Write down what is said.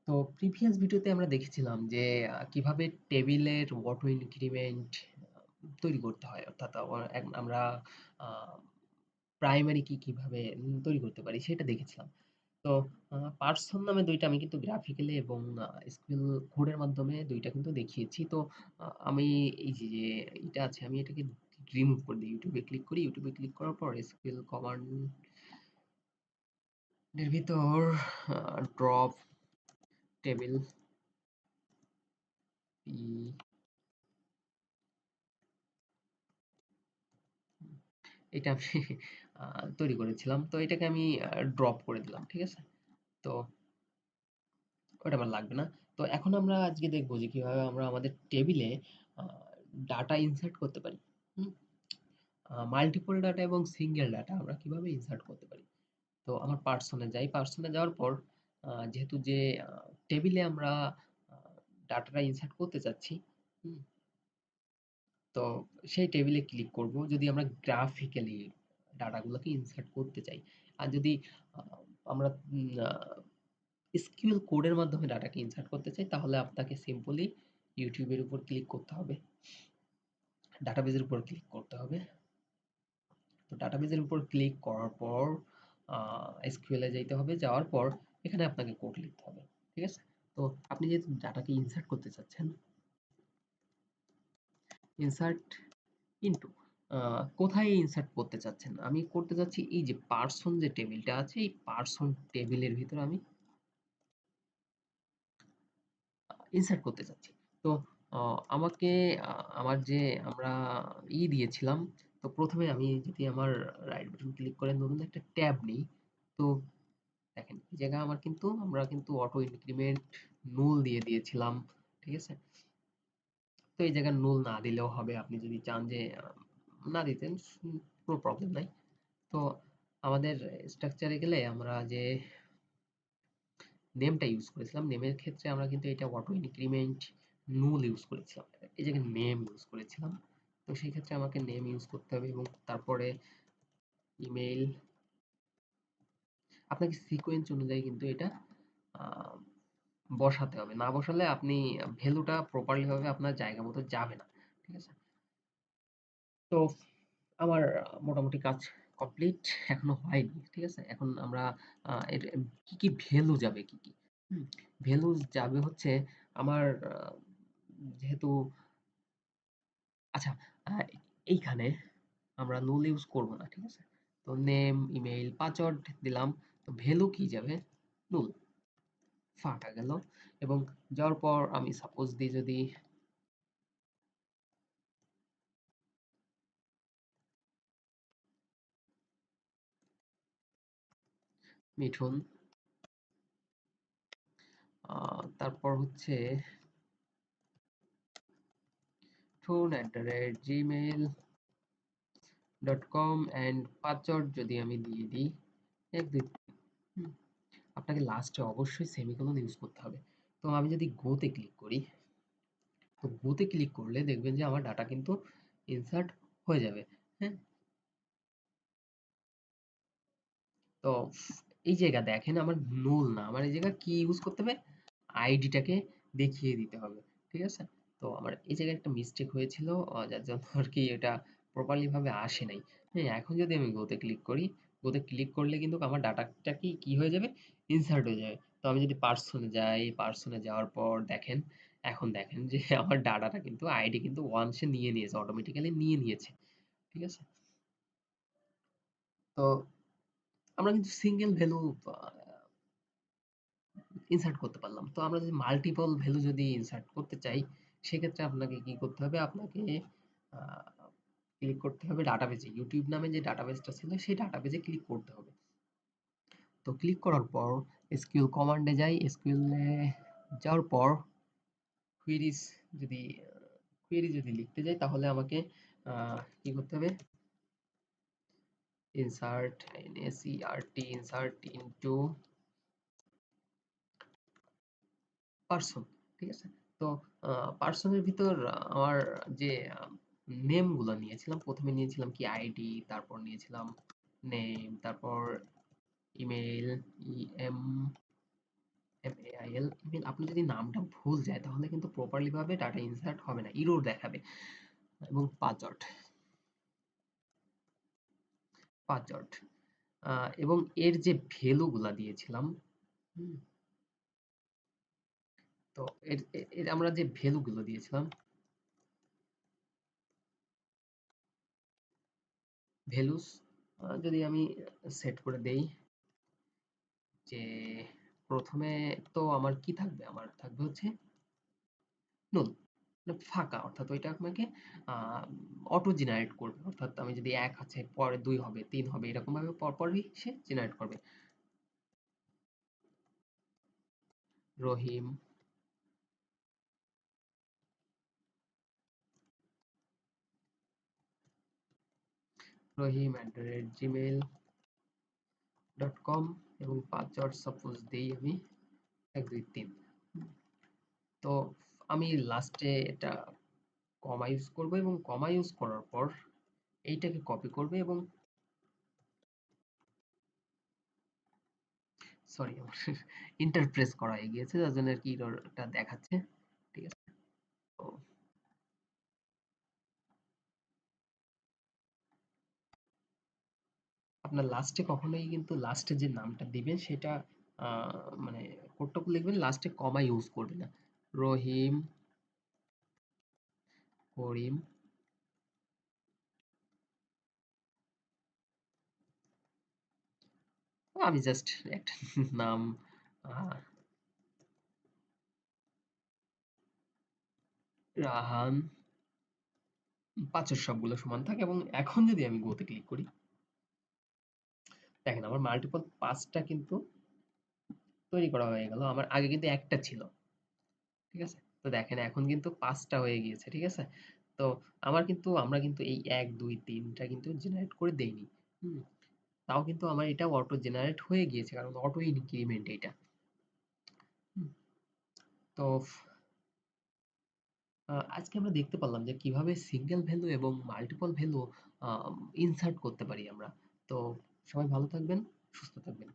তো প্রিভিয়াস ভিডিওতে আমরা দেখেছিলাম যে কিভাবে টেবিলের অটো ইনক্রিমেন্ট তৈরি করতে হয়, অর্থাৎ আমরা প্রাইমারি কি কিভাবে তৈরি করতে পারি সেটা দেখেছিলাম। তো পার্সন নামে দুইটা আমি কিন্তু গ্রাফিক্যালি এবং এসকিউএল কোডের মাধ্যমে দুইটা কিন্তু দেখিয়েছি। তো আমি এই যে যে এটা আছে আমি এটাকে রিমুভ করে দিই, ইউটিউবে ক্লিক করি, ইউটিউবে ক্লিক করার পর এসকিউএল কমান্ডের ভিতর ড্রপ টেবিল এটা আমি তৈরি করেছিলাম। তো এটাকে আমি ড্রপ করে দিলাম। ঠিক আছে? তো ওটা আমার লাগবে না। তো এখন আমরা আজকে দেখব যে কিভাবে আমরা আমাদের টেবিলে আ ডাটা ইনসার্ট করতে পারি। হুম? মাল্টিপল ডাটা এবং সিঙ্গেল ডাটা আমরা কিভাবে ইনসার্ট করতে পারি। তো আমার পার্সন এ যাই। পার্সন এ যাওয়ার পর যেহেতু যে আ টেবিলে আমরা আ ডাটাটা ইনসার্ট করতে চাচ্ছি, হুম? তো সেই টেবিলে ক্লিক করব যদি আমরা গ্রাফিক্যালি ডাটাগুলোকে ইনসার্ট করতে চাই। আর যদি আ আমরা এসকিউএল কোডের মাধ্যমে ডাটাকে ইনসার্ট করতে চাই তাহলে আপনাকে সিম্পলি ইউটিউবের উপর ক্লিক করতে হবে। ডাটাবেজের উপর ক্লিক করতে হবে। তো ডাটাবেজের উপর ক্লিক করার পর এসকিউএল এ যাইতে হবে। যাওয়ার পর এখানে আপনাকে কোড লিখতে হবে। ঠিক আছে? তো আপনি যেহেতু ডাটাকে ইনসার্ট করতে চাচ্ছেন, ইনসার্ট ইনটু কোথায় ইনসার্ট করতে চাচ্ছেন? আমি করতে চাচ্ছি এই যে পারসন যে টেবিলটা আছে এই পারসন টেবিলের ভিতরে আমি ইনসার্ট করতে চাচ্ছি। তো আ আমাকে আ আমার যে আমরা দিয়েছিলাম, তো ১ম এ আমি যদি আমার রাইট বাটন ক্লিক করে নতুন একটা ট্যাব নিই, তো দেখেন এই জায়গায় আমরা কিন্তু অটো ইনক্রিমেন্ট null দিয়ে দিয়েছিলাম। ঠিক আছে? তো এই জায়গায় null না দিলেও হবে। আপনি যদি চান যে না দিতেন কোনো প্রবলেম নাই। তো আমাদের স্ট্রাকচারে গেলে আমরা যে নেমটা ইউজ করেছিলাম, নেমের ক্ষেত্রে আমরা কিন্তু এটা অটো ইনক্রিমেন্ট null ইউজ করেছিলাম। এই জায়গায় নেম ইউজ করেছিলাম। তো সেই ক্ষেত্রে আমাকে নেম ইউজ করতে হবে এবং তারপরে ইমেইল। আপনাকে সিকোয়েন্স অনুযায়ী কিন্তু এটা আ বসাতে হবে। না বসালে আপনি ভ্যালুটা প্রপারলি ভাবে আপনার জায়গা মতো যাবে না। ঠিক আছে? তো আমার মোটামুটি কাজ কমপ্লিট। এখনো হয়নি। ঠিক আছে? এখন আমরা এর কি ভ্যালু যাবে কি? হুম? ভ্যালু যাবে হচ্ছে আমার যেহেতু আচ্ছা আ এইখানে আমরা null ইউজ করব না। ঠিক আছে? তো নেম, ইমেইল, পাসওয়ার্ড দিলাম। তো ভ্যালু কি যাবে? null ফাঁকা গেল এবং যাওয়ার পর আমি সাপোজ দিই যদি মিঠুন, তারপর হচ্ছে gmail.com অ্যান্ড পাসওয়ার্ড যদি আমি দিয়ে দিই ১, ২, ৩ হুম? আপনাকে লাস্টে অবশ্যই সেমিকোলন ইউজ করতে হবে। তো আমি যদি গো তে ক্লিক করি, তো গো তে ক্লিক করলে দেখবেন যে আমার ডাটা কিন্তু ইনসার্ট হয়ে যাবে। হ্যাঁ? তো এই জায়গা দেখেন আমার null না। আমার এই জায়গায় কি ইউজ করতে হবে? আইডিটাকে দেখিয়ে দিতে হবে। ঠিক আছে? তো আমার এই জায়গায় একটা মিস্টেক হয়েছিল যার জন্য আরকি এটা প্রপারলি ভাবে আসে নাই। হ্যাঁ? এখন যদি আমি গো তে ক্লিক করি, গো তে ক্লিক করলে কিন্তু আমার ডাটাটা কি হয়ে যাবে? ইনসার্ট হয়ে যাবে। তো আমি যদি পার্সন এ যাই, পার্সন এ যাওয়ার পর দেখেন, এখন দেখেন যে আমার ডাটাটা কিন্তু আইডি কিন্তু ওয়ান্স এ নিয়ে নিয়েছে, অটোমেটিক্যালি নিয়ে নিয়েছে। ঠিক আছে? তো আমরা কিন্তু সিঙ্গেল ভ্যালু আ ইনসার্ট করতে পারলাম। তো আমরা যদি মাল্টিপল ভ্যালু যদি ইনসার্ট করতে চাই, সেক্ষেত্রে আপনাকে কি করতে হবে? আপনাকে আ ক্লিক করতে হবে ডাটাবেজে। YouTube নামে যে ডাটাবেসটা ছিল, সেই ডাটাবেজে ক্লিক করতে হবে। তো ক্লিক করার পর এসকিউএল কমান্ডে যাই। এসকিউএল এ যাওয়ার পর কুয়েরিজ যদি কুয়েরি যদি লিখতে যাই তাহলে আমাকে আ কি করতে হবে? Insert insert into person. ঠিক আছে? তো আ পার্সনের ভিতর আমার যে নেম গুলা নিয়েছিলাম, ১ম এ নিয়েছিলাম কি আইডি, তারপর নিয়েছিলাম নেম, তারপর ইমেইল, ইএম, ফাইল ইমেল আপনি যদি নামটা ভুল যায় তাহলে কিন্তু প্রপারলি ভাবে ডাটা ইনসার্ট হবে না, এরর দেখাবে। এবং পাসওয়ার্ড, পাসওয়ার্ড এবং এর যে ভ্যালু গুলা দিয়েছিলাম, হুম, তো এর আমরা যে ভ্যালু গুলো দিয়েছিলাম, ভ্যালুস যদি আমি সেট করে দেই যে প্রথমে তো আমার কি থাকবে, আমার থাকবে হচ্ছে নুল, ফাঁকা, অর্থাৎ ওইটা আপনাকে অটো জেনারেট করবে, অর্থাৎ আমি যদি এক আছে পরে দুই হবে তিন হবে এরকম ভাবে পরপরই সে জেনারেট করবে। রহিম, rahim@gmail.com এবং পাসওয়ার্ড সাপোজ দেই আমি 1 2 3। তো আমি লাস্টে এটা কমা ইউজ করব এবং কমা ইউজ করার পর এইটাকে কপি করবে এবং সরি আমার ইন্টারপ্রেস করা হয়ে গিয়েছে যার জন্য আর কি এররটা দেখাচ্ছে। ঠিক আছে, তো আপনার লাস্টে কখনোই কিন্তু লাস্টে যে নামটা দিবেন সেটা মানে কোডটুকু লিখবেন, লাস্টে কমা ইউজ করবেন না। রহিম, করিম, আমি জাস্ট একটা নাম আহ, রাহান, পাঁচের সবগুলো সমান থাকে এবং এখন যদি আমি গোতে ক্লিক করি, দেখেন আমার মাল্টিপল পাঁচটা কিন্তু তৈরি করা হয়ে গেল, আমার আগে কিন্তু একটা ছিল। ঠিক আছে, তো দেখেন এখন কিন্তু পাঁচটা হয়ে গিয়েছে। ঠিক আছে, তো আমরা কিন্তু এই এক দুই তিনটা কিন্তু জেনারেট করে দেইনি। হুম, তাও কিন্তু আমার এটা অটো জেনারেট হয়ে গিয়েছে কারণ অটো ইনক্রিমেন্ট এটা। হুম, তো আজকে আমরা দেখতে পারলাম যে কিভাবে সিঙ্গেল ভ্যালু এবং মাল্টিপল ভ্যালু ইনসার্ট করতে পারি আমরা। তো সবাই ভালো থাকবেন, সুস্থ থাকবেন।